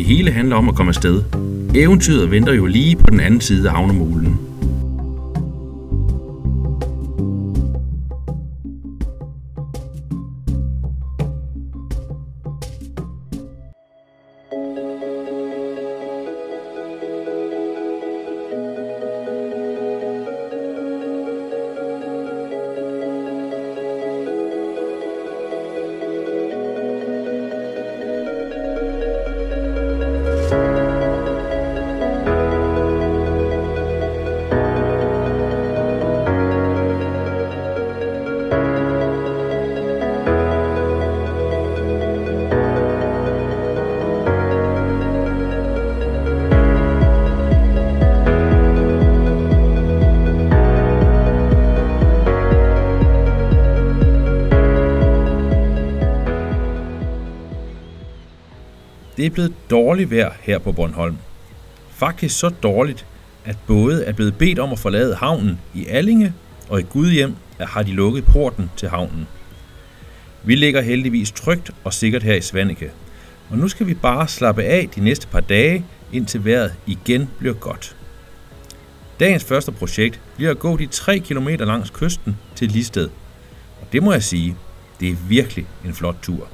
hele handler om at komme afsted. Eventyret venter jo lige på den anden side af havnemolen. Det er blevet dårligt vejr her på Bornholm. Faktisk så dårligt, at både er blevet bedt om at forlade havnen i Allinge, og i Gudhjem har de lukket porten til havnen. Vi ligger heldigvis trygt og sikkert her i Svaneke, og nu skal vi bare slappe af de næste par dage, indtil vejret igen bliver godt. Dagens første projekt bliver at gå de 3 km langs kysten til Listed, og det må jeg sige, det er virkelig en flot tur.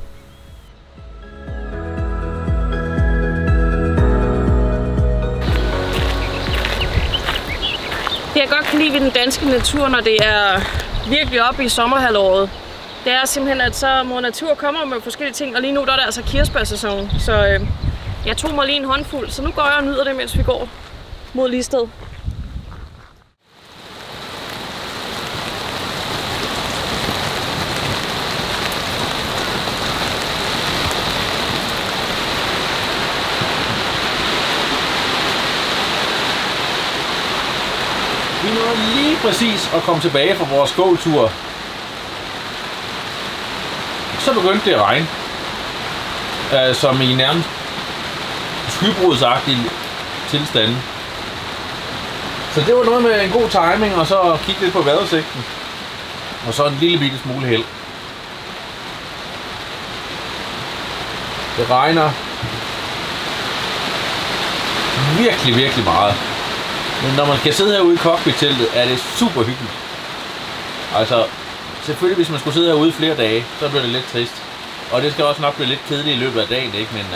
Det jeg godt kan lide ved den danske natur, når det er virkelig oppe i sommerhalvåret, det er simpelthen, at så må natur kommer med forskellige ting, og lige nu der er det altså kirsebærsæson. Så jeg tog mig lige en håndfuld, så nu går jeg og nyder det, mens vi går mod Listed. Vi nåede lige præcis at komme tilbage fra vores gåtur. Så begyndte det at regne. Som i nærmest skybrudsagtige tilstande. Så det var noget med en god timing, og så kigge lidt på vejrudsigten. Og så en lille bitte smule held. Det regner virkelig, virkelig meget. Men når man skal sidde herude i cockpit-teltet, er det super hyggeligt. Altså, selvfølgelig hvis man skulle sidde herude flere dage, så bliver det lidt trist. Og det skal også nok blive lidt kedeligt i løbet af dagen, ikke? Men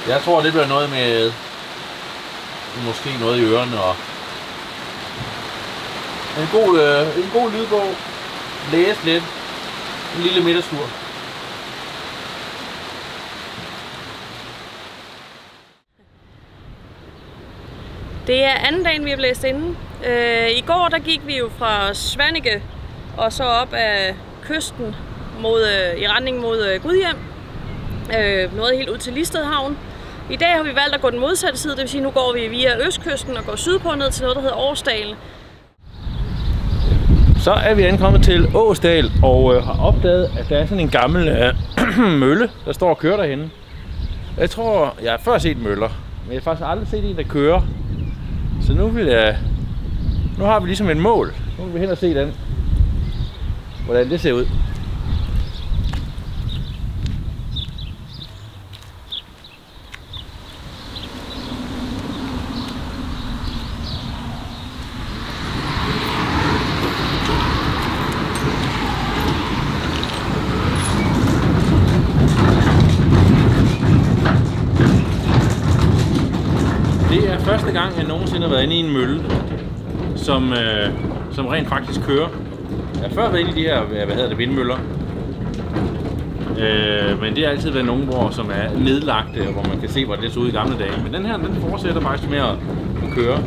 jeg tror, det bliver noget med måske noget i ørerne og en god lydbog. Læse lidt. En lille middagstur. Det er anden dagen, vi har blæst inden. I går der gik vi jo fra Svaneke og så op af kysten i retning mod Gudhjem. Noget helt ud til Listed havn. I dag har vi valgt at gå den modsatte side, det vil sige, nu går vi via østkysten og går sydpå ned til noget, der hedder Årsdal. Så er vi ankommet til Årsdal og har opdaget, at der er sådan en gammel mølle, der står og kører derhenne. Jeg tror, jeg har før set møller, men jeg har faktisk aldrig set en, der kører. Så nu har vi ligesom et mål. Nu vil vi hen og se hvordan det ser ud. Det er første gang, jeg nogensinde har været inde i en mølle, som rent faktisk kører. Jeg har før været inde i de her, vindmøller. Men det har altid været nogle, som er nedlagte, hvor man kan se, hvor det så ud i gamle dage. Men den her, den fortsætter faktisk med at køre.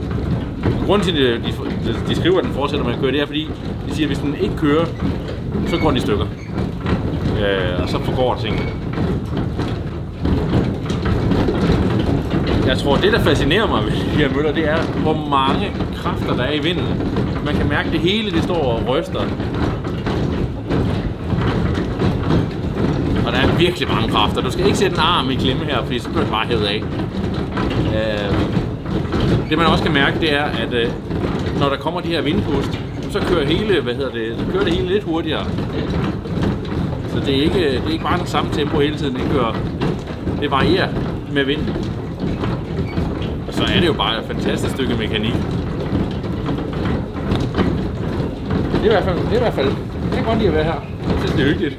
Grunden til, at de skriver, at den fortsætter med at køre, det er, fordi de siger, at hvis den ikke kører, så går den i stykker. Og så forgår tingene. Jeg tror, det der fascinerer mig ved de her møller, det er, hvor mange kræfter der er i vinden. Man kan mærke, det hele det står og ryster. Og der er virkelig mange kræfter. Du skal ikke sætte en arm i klemme her, fordi så bliver det bare hævet af. Det man også kan mærke, det er, at når der kommer de her vindpust, så kører det hele lidt hurtigere. Så det er ikke bare det samme tempo hele tiden. Det varierer. med vind. Og så er det jo bare et fantastisk stykke mekanik. Det er i hvert fald, jeg kan godt lide at være her. Jeg synes, det er hyggeligt.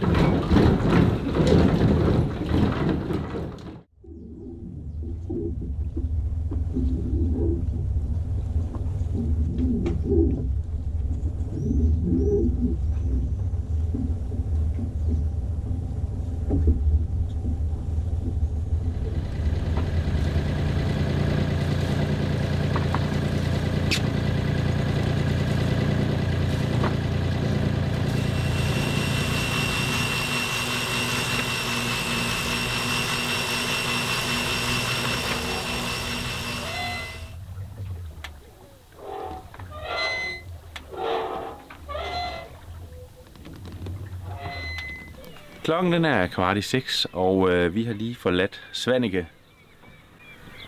Klokken den er 5:15, og vi har lige forladt Svaneke.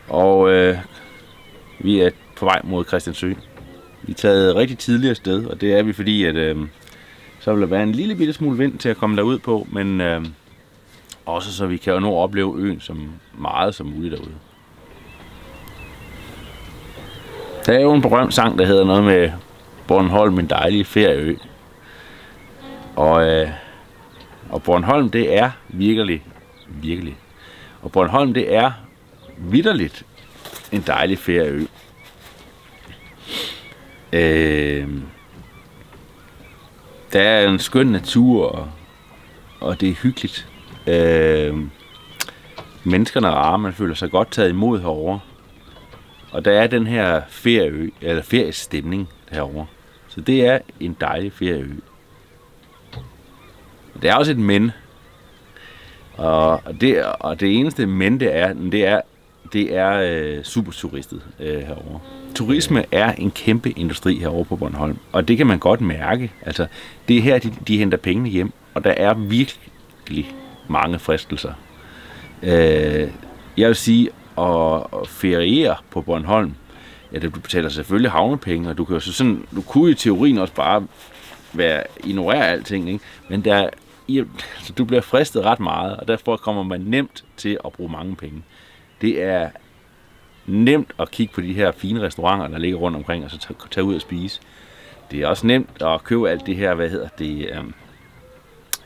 Og vi er på vej mod Christiansø. Vi er taget rigtig tidligt afsted, og det er vi fordi, at så vil der være en lille bitte smule vind til at komme derud på, men også så vi kan jo nå at opleve øen som meget som muligt derude. Der er jo en berømt sang, der hedder noget med Bornholm, en dejlig ferieø. Og Bornholm, det er virkelig. Og Bornholm, det er vitterligt en dejlig ferieø. Der er en skøn natur, og det er hyggeligt. Menneskerne er rare, man føler sig godt taget imod herovre. Og der er den her ferieø, eller feriestemning herovre. Så det er en dejlig ferieø. Det er også et men. Og det eneste men, det er superturistet herovre. Turisme er en kæmpe industri herovre på Bornholm, og det kan man godt mærke. Altså, det er her, de henter pengene hjem, og der er virkelig mange fristelser. Jeg vil sige, at feriere på Bornholm, ja, du betaler selvfølgelig havnepenge, og du kunne i teorien også bare ignorere alting, ikke? Men du bliver fristet ret meget, og derfor kommer man nemt til at bruge mange penge. Det er nemt at kigge på de her fine restauranter, der ligger rundt omkring, og så tage ud og spise. Det er også nemt at købe alt det her,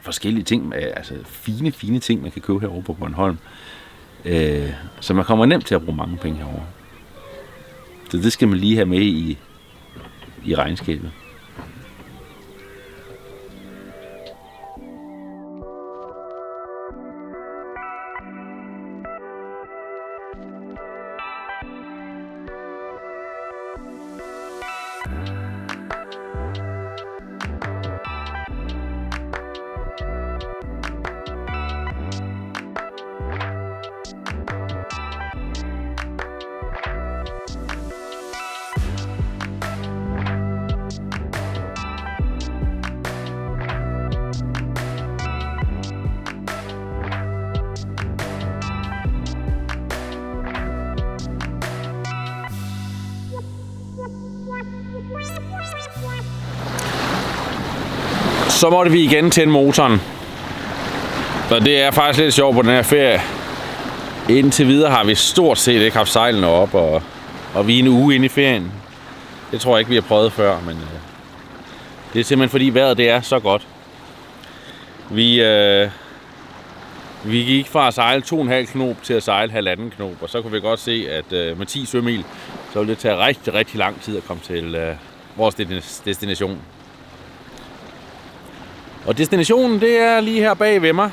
forskellige ting, altså fine ting, man kan købe herovre på Bornholm. Så man kommer nemt til at bruge mange penge herovre. Så det skal man lige have med i regnskabet. Så måtte vi igen tænde motoren. Så det er faktisk lidt sjovt på den her ferie. Indtil videre har vi stort set ikke haft sejlene op, og vi er en uge inde i ferien. Det tror jeg ikke, vi har prøvet før, men det er simpelthen fordi vejret det er så godt. Vi gik fra at sejle 2,5 knop til at sejle 1,5 knop, og så kunne vi godt se, at med 10 sømil, så ville det tage rigtig, rigtig lang tid at komme til vores destination. Og destinationen, det er lige her bag ved mig,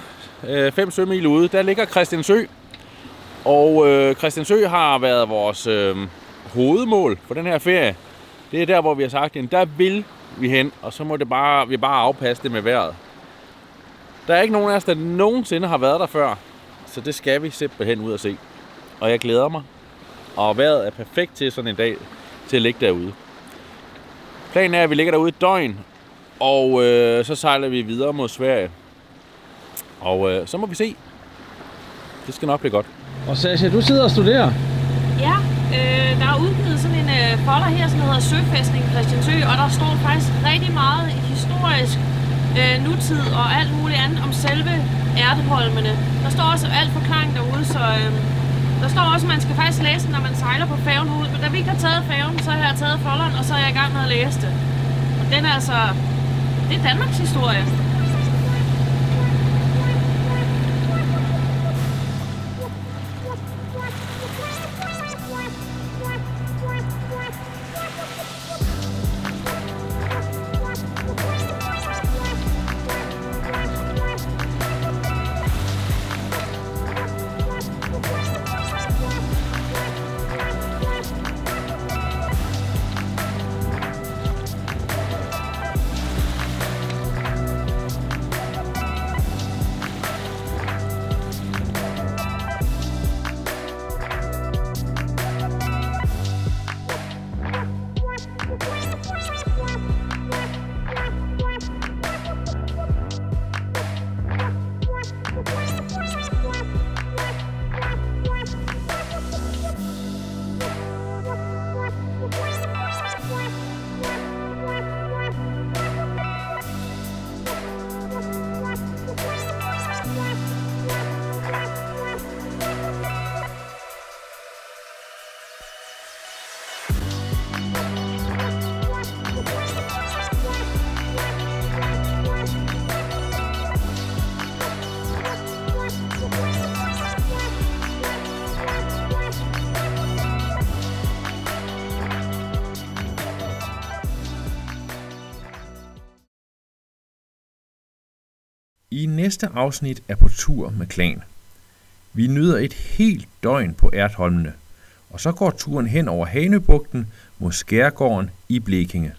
5 sømil ude. Der ligger Christiansø. Og Christiansø har været vores hovedmål for den her ferie. Det er der, hvor vi har sagt, at der vil vi hen, og så må vi bare afpasse det med vejret. Der er ikke nogen af os, der nogensinde har været der før, så det skal vi simpelthen ud og se. Og jeg glæder mig. Og vejret er perfekt til sådan en dag til at ligge derude. Planen er, at vi ligger derude et døgn, og så sejler vi videre mod Sverige. Og så må vi se. Det skal nok blive godt. Og Sasha, du sidder og studerer. Ja, der er udgivet sådan en folder her, som hedder Søfæstning Christiansø, og der står faktisk rigtig meget historisk nutid og alt muligt andet om selve ærteholmene. Der står også alt forklaring derude, så Der står også, at man skal faktisk læse, når man sejler på færgen ud. Men da vi ikke har taget færgen, så har jeg taget folderen, og så er jeg i gang med at læse det. Og den er altså... Det er Danmarks historie. I næste afsnit er på tur med klan. Vi nyder et helt døgn på Ertholmene, og så går turen hen over Hanøbugten mod Skærgården i Blekinge.